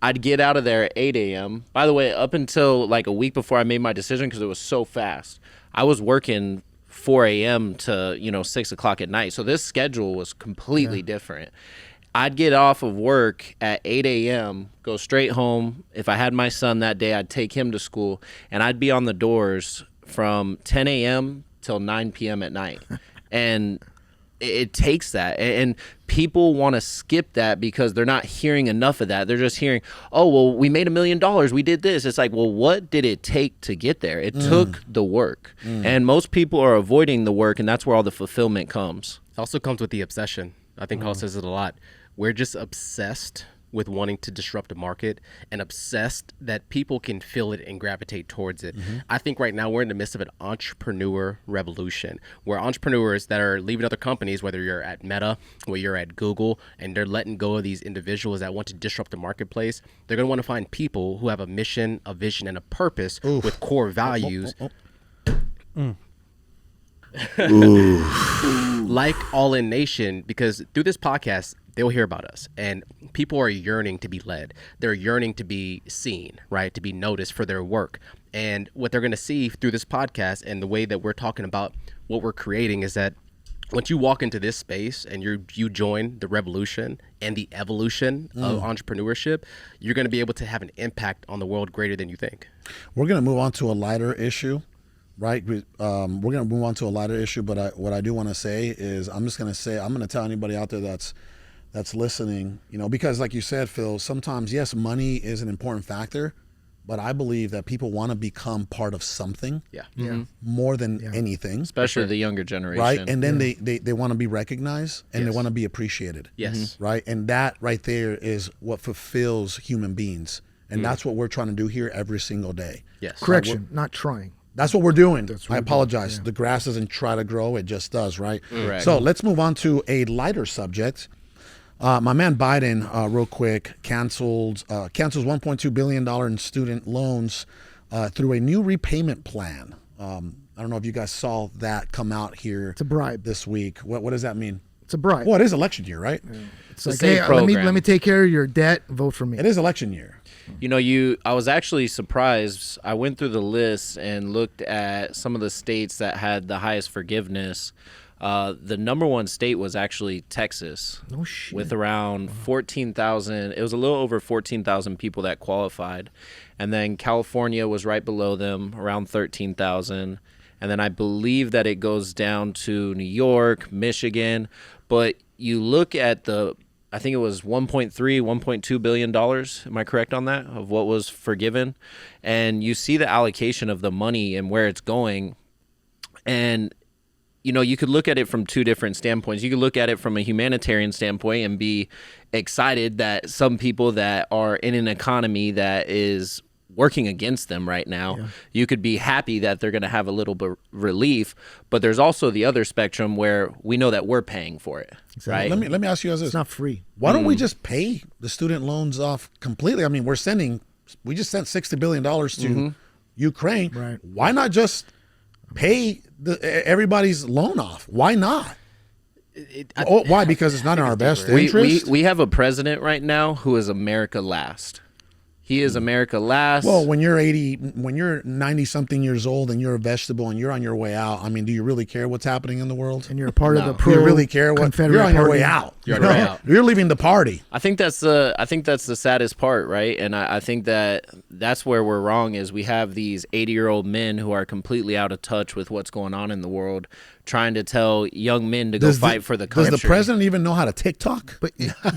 I'd get out of there at 8 a.m. By the way, up until like a week before I made my decision, because it was so fast, I was working 4 a.m. to, 6 o'clock at night. So this schedule was completely different. I'd get off of work at 8 a.m., go straight home. If I had my son that day, I'd take him to school, and I'd be on the doors from 10 a.m. till 9 p.m. at night. And it takes that. And people want to skip that because they're not hearing enough of that. They're just hearing, oh, well, we made $1 million. We did this. It's like, well, what did it take to get there? It took the work. And most people are avoiding the work, and that's where all the fulfillment comes. It also comes with the obsession. I think Carl says it a lot. We're just obsessed with wanting to disrupt a market and obsessed that people can feel it and gravitate towards it. I think right now we're in the midst of an entrepreneur revolution where entrepreneurs that are leaving other companies, whether you're at Meta, where you're at Google, and they're letting go of these individuals that want to disrupt the marketplace, they're going to want to find people who have a mission, a vision, and a purpose with core values. Like All In Nation, because through this podcast, they'll hear about us, and people are yearning to be led. They're yearning to be seen, right? To be noticed for their work. And what they're going to see through this podcast and the way that we're talking about what we're creating is that once you walk into this space and you join the revolution and the evolution of entrepreneurship, you're going to be able to have an impact on the world greater than you think. We're going to move on to a lighter issue, right? We're going to move on to a lighter issue, but what I do want to say is I'm going to tell anybody out there that's listening, because like you said, Phil, sometimes, yes, money is an important factor, but I believe that people want to become part of something more than anything. Especially the younger generation. Right? And then they want to be recognized and they want to be appreciated. Yes. Right? And that right there is what fulfills human beings. And that's what we're trying to do here every single day. Yes. Correction, not trying. That's what we're doing. That's what I we're apologize. doing, The grass doesn't try to grow, it just does, right? Right. So let's move on to a lighter subject. My man Biden, real quick, cancels $1.2 billion in student loans through a new repayment plan. I don't know if you guys saw that come out here. It's a bribe. This week. What does that mean? It's a bribe. Well, it is election year, right? It's the like, same hey, program. let me take care of your debt. Vote for me. It is election year. I was actually surprised. I went through the list and looked at some of the states that had the highest forgiveness. The number one state was actually Texas. No shit. With around 14,000. It was a little over 14,000 people that qualified. And then California was right below them, around 13,000. And then I believe that it goes down to New York, Michigan. But you look at I think it was $1.2 billion. Am I correct on that? Of what was forgiven? And you see the allocation of the money and where it's going. And you could look at it from two different standpoints. You could look at it from a humanitarian standpoint and be excited that some people that are in an economy that is working against them right now, you could be happy that they're going to have a little bit relief. But there's also the other spectrum where we know that we're paying for it, right? Let me ask you guys this. It's not free. Why don't we just pay the student loans off completely? I mean, we just sent $60 billion to Ukraine. Right. Why not just pay everybody's loan off? Why not? Why? Because it's not in our best interest? We have a president right now who is America last. He is America last. Well, when you're 90 something years old and you're a vegetable and you're on your way out, I mean, do you really care what's happening in the world? And you're a part of the Do pro you really care what Confederate you're on your Party. way out? You're on your way out. You're leaving the party. I think that's the saddest part, right? And I think that's where we're wrong is we have these 80-year-old men who are completely out of touch with what's going on in the world, trying to tell young men to go fight for the country. Does the president even know how to TikTok? But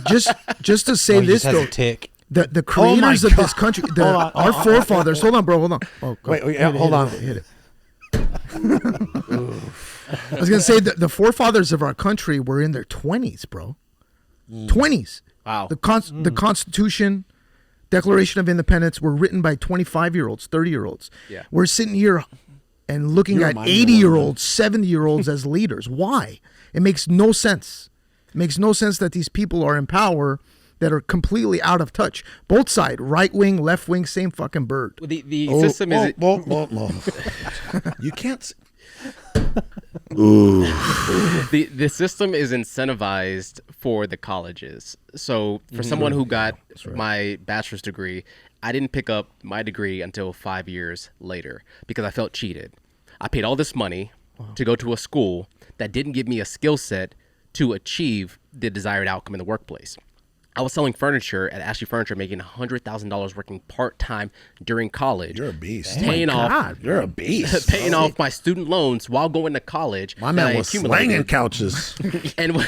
just to say He this just has though, a tick. the creators of this country, our forefathers. Hold on, bro. Hold on. Oh, go. Wait, hold on. Hit it. I was gonna say that the forefathers of our country were in their 20s, bro. 20s. Wow. The Constitution, Declaration of Independence were written by 25-year-olds, 30-year-olds. Yeah. We're sitting here and looking You at remind me of 80-year-olds, 70-year-olds as leaders. Why? It makes no sense. It makes no sense that these people are in power that are completely out of touch. Both sides, right wing, left wing, same fucking bird. Well, the system is You can't. the system is incentivized for the colleges. So for someone who got my bachelor's degree, I didn't pick up my degree until 5 years later because I felt cheated. I paid all this money to go to a school that didn't give me a skill set to achieve the desired outcome in the workplace. I was selling furniture at Ashley Furniture, making $100,000 working part-time during college. You're a beast. Paying off, You're a beast. paying off my student loans while going to college. My that man I was accumulated. slanging couches. And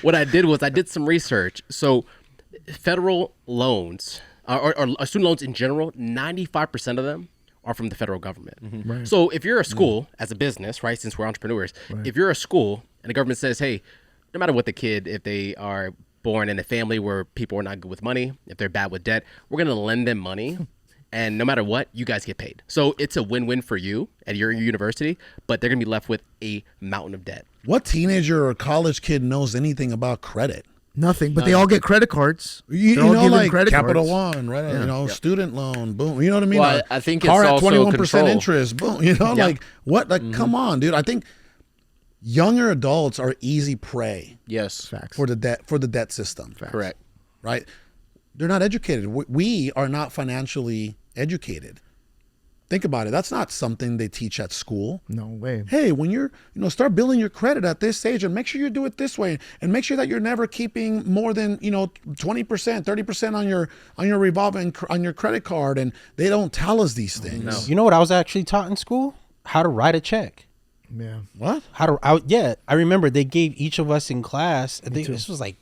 what I did was I did some research. So federal loans or student loans in general, 95% of them are from the federal government. Right. So if you're a school as a business, right, since we're entrepreneurs, if you're a school and the government says, hey, no matter what the kid, if they are born in a family where people are not good with money, if they're bad with debt, we're going to lend them money. And no matter what, you guys get paid. So it's a win-win for you at your university, but they're going to be left with a mountain of debt. What teenager or college kid knows anything about credit? Nothing, but they all get credit cards. You They're all know, given like credit Capital cards. One, right? You know, student loan, boom. You know what I mean? Well, I think it's car at also 21% control. interest, boom. You know, like what? Like, come on, dude. I think younger adults are easy prey Yes. Facts. for the debt system. Correct. Right? They're not educated. We are not financially educated. Think about it. That's not something they teach at school. No way. Hey, when you're, start building your credit at this stage and make sure you do it this way and make sure that you're never keeping more than, 20%, 30% on your revolving, on your credit card. And they don't tell us these things. No. You know what I was actually taught in school? How to write a check. Yeah. What? I remember they gave each of us in class, I think this was like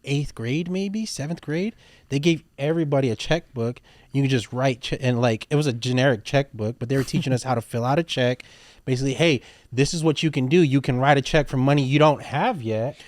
8th grade, maybe 7th grade. They gave everybody a checkbook. You could just write, and like, it was a generic checkbook, but they were teaching us how to fill out a check. Basically, hey, this is what you can do. You can write a check for money you don't have yet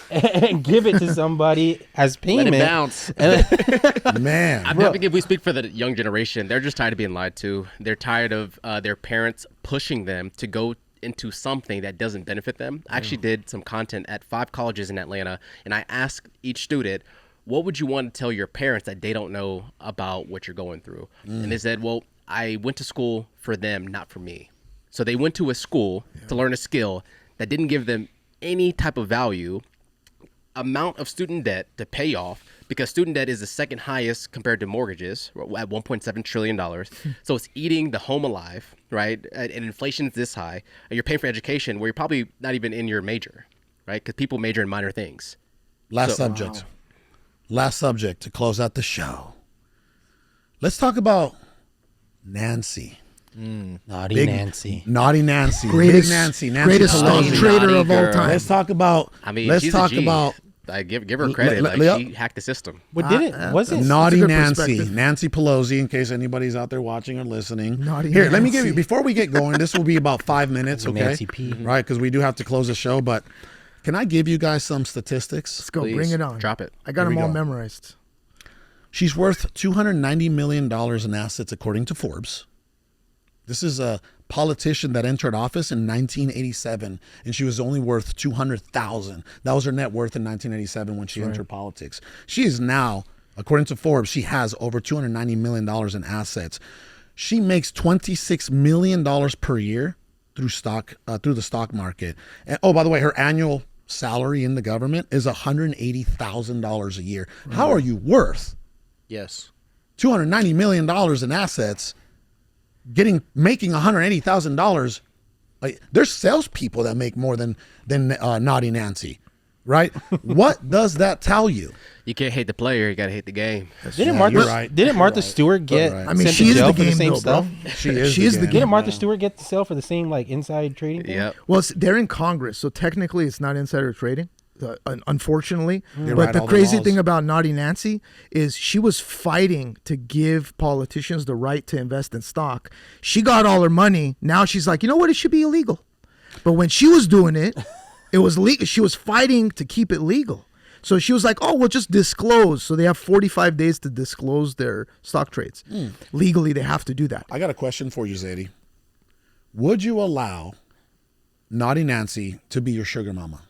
and give it to somebody as payment. Let it bounce. Man. I think if we speak for the young generation, they're just tired of being lied to. They're tired of their parents pushing them to go into something that doesn't benefit them. I actually did some content at 5 colleges in Atlanta, and I asked each student, what would you want to tell your parents that they don't know about what you're going through? And they said, well, I went to school for them, not for me. So they went to a school to learn a skill that didn't give them any type of value, amount of student debt to pay off, because student debt is the second highest compared to mortgages at $1.7 trillion. So it's eating the home alive, right? And inflation is this high. And you're paying for education where you're probably not even in your major, right? Because people major in minor things. Last subject to close out the show. Let's talk about Nancy. Naughty Nancy. Naughty Nancy. Greatest, Big Nancy. greatest stock Pelosi. trader of all Girl. time. Let's talk about. I mean, let's she's talk a G. about I give her credit. She hacked the system. What did it? Was it? Naughty good Nancy. perspective. Nancy Pelosi, in case anybody's out there watching or listening. Naughty Here, let me give Nancy. you, before we get going, this will be about 5 minutes, okay? Nancy P. Right, because we do have to close the show, but can I give you guys some statistics? Let's go. Please, Bring it on. drop it. I got Here we them all go. memorized. She's worth $290 million in assets, according to Forbes. This is a politician that entered office in 1987, and she was only worth $200,000. That was her net worth in 1987 when she entered politics. She is now, according to Forbes, she has over $290 million in assets. She makes $26 million per year through the stock market. And, oh, by the way, her annual salary in the government is $180,000 a year. How are you worth Yes. $290 million in assets, making $180,000? Like, there's salespeople that make more than Naughty Nancy, right? What does that tell you? You can't hate the player. You got to hate the game. Didn't Yeah, you're right. Martha Stewart get right. I mean, sent she to is jail the for the game, same though, stuff? bro. She is. She is the game. game. Didn't Martha Stewart get to sell for the same like inside trading thing? Yep. Well, they're in Congress, so technically it's not insider trading, unfortunately. They But write the all the crazy laws. thing about Naughty Nancy is she was fighting to give politicians the right to invest in stock. She got all her money. Now she's like, you know what? It should be illegal. But when she was doing it, it was legal. She was fighting to keep it legal. So she was like, "Oh, we'll just disclose." So they have 45 days to disclose their stock trades. Legally, they have to do that. I got a question for you, Zady. Would you allow Naughty Nancy to be your sugar mama?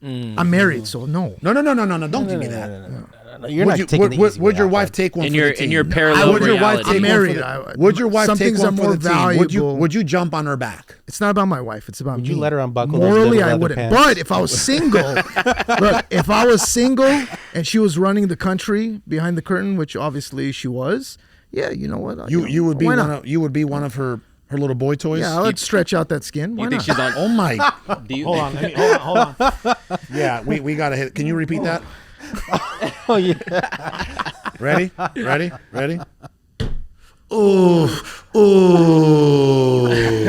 I'm married, so no. No. Don't give me that. No. You're not taking the easy Would way your out, wife bud. take one In for your the team? in your parallel Would your wife reality. take I'm one married. for the, Would your wife Some take things one are for more the team? valuable. Would you jump on her back? It's not about my wife. It's about Would me. you let her unbuckle those Morally, little I leather wouldn't. pants? But if I was single, look, if I was single and she was running the country behind the curtain, which obviously she was, yeah, you know what? You would be why one not? of one of her little boy toys. Yeah, I would stretch out that skin. Why You think not? she's on? Oh my! Do you, Hold on, hold on. Yeah, we gotta hit. Can you repeat that? Oh yeah. Ready?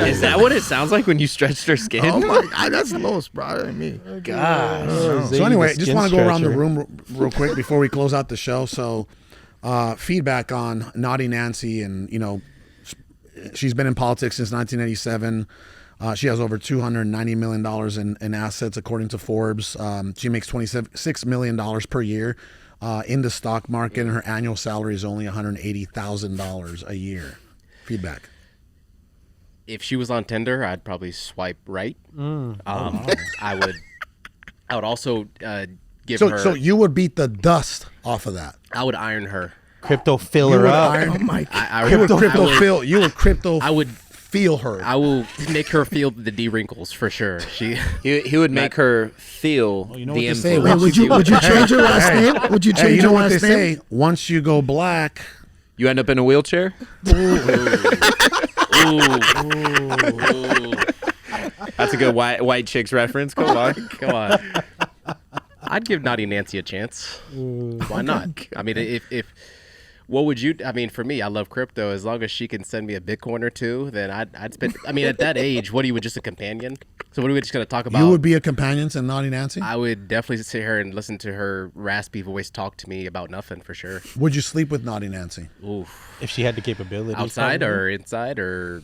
Is that what it sounds like when you stretched her skin? Oh my God, that's Los, bro. That ain't me. gosh. So anyway, just want to go around the stretcher. room real quick before we close out the show. So, feedback on Naughty Nancy, and she's been in politics since 1987. She has over $290 million in assets, according to Forbes. She makes $26 million per year in the stock market, and her annual salary is only $180,000 a year. Feedback. if she was on Tinder, I'd probably swipe right. I would also give her. So you would beat the dust off of that. I would iron her. Crypto fill her up. Oh my God. You would crypto I would, feel. You would crypto. I would feel her. I will make her feel the D wrinkles for sure. He would make her feel you know the what they say, influence. Wait, would you change your last name? Would you change Hey, you know your what they last name? say? Once you go black, You end up in a wheelchair? That's a good white chicks reference. Come on. Come on. I'd give Naughty Nancy a chance. Why not? I mean, if what would you? I mean, for me, I love crypto. As long as she can send me a Bitcoin or two, then I'd spend. I mean, at that age, what are you just a companion? So what are we just gonna talk about? you would be a companion to Naughty Nancy. I would definitely sit here and listen to her raspy voice talk to me about nothing for sure. Would you sleep with Naughty Nancy? Oof. If she had the capability. Outside or inside or.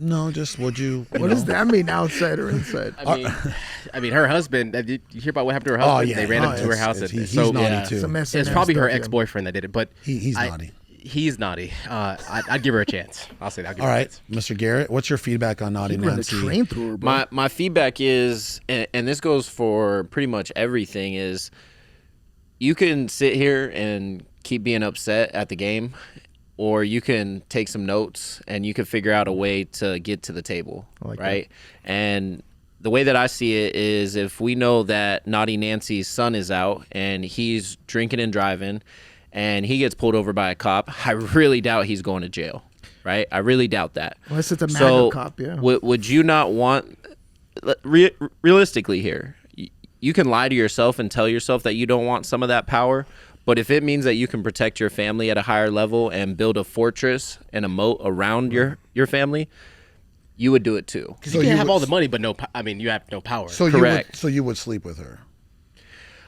No, just would you? What does that mean, outside or inside? I mean, her husband. Did you hear about what happened to her husband? yeah. They ran Oh, up to her it's- house. it's- And, he's so naughty yeah. too. It's a mess. It's probably her stuff, yeah. ex-boyfriend that did it, but He's naughty. He's naughty. I'd give her a chance. I'll say that. I'll give All her a right, chance. Mr. Garrett, what's your feedback on Naughty Run a Nancy? train through her, bro. My feedback is, and this goes for pretty much everything, is you can sit here and keep being upset at the game, or you can take some notes and you can figure out a way to get to the table, like right? And the way that I see it is, if we know that Naughty Nancy's son is out and he's drinking and driving and he gets pulled over by a cop, I really doubt he's going to jail, right? I really doubt that. Unless it's a MAGA So cop, yeah. would you not want, realistically here, you can lie to yourself and tell yourself that you don't want some of that power, but if it means that you can protect your family at a higher level and build a fortress and a moat around your family, you would do it too. Because So you you can't have would- all the money, but I mean, you have no power. So Correct. you would sleep with her.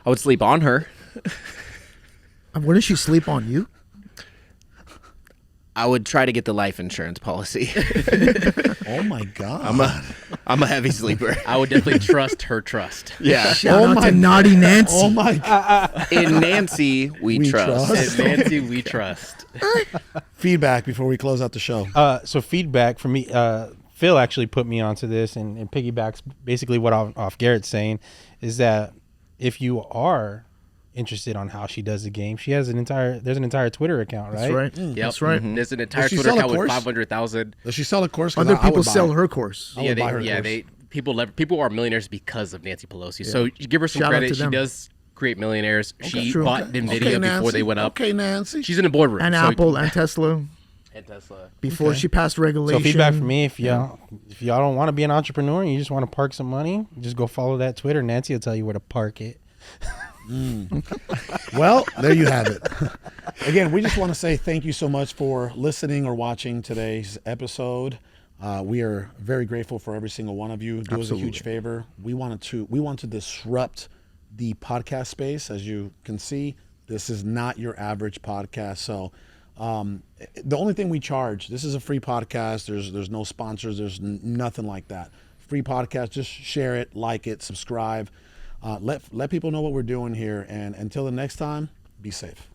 I would sleep on her. Wouldn't she sleep on you? I would try to get the life insurance policy. Oh my God! I'm a heavy sleeper. I would definitely trust her trust. Yeah. Shout out my to Naughty Nancy. Oh my God! In Nancy, we trust. trust. And Nancy, we trust. Feedback before we close out the show. So feedback for me, Phil actually put me onto this and piggybacks basically what off Garrett's saying is that if you are interested on how she does the game, there's an entire Twitter account, right? That's right. Yep. That's right. There's an entire she Twitter sell a account with course? 500,000. Does she sell a course? 'Cause Other I would people buy sell it. her course. I would buy her course. People are millionaires because of Nancy Pelosi. So you give her some Shout out credit. to She them. does create millionaires. She true. bought Okay. NVIDIA before Nancy. they went up. Okay, Nancy. She's in the boardroom. And so- Apple and Tesla And Tesla. before she passed regulation. So feedback for me, if y'all don't want to be an entrepreneur and you just want to park some money, just go follow that Twitter. Nancy will tell you where to park it. Well, there you have it. Again, we just want to say thank you so much for listening or watching today's episode. We are very grateful for every single one of you. Do us a huge favor. We want to disrupt the podcast space. As you can see, this is not your average podcast. So the only thing we charge, this is a free podcast. There's no sponsors. There's nothing like that. Free podcast. Just share it, like it, subscribe. Let people know what we're doing here. And until the next time, be safe.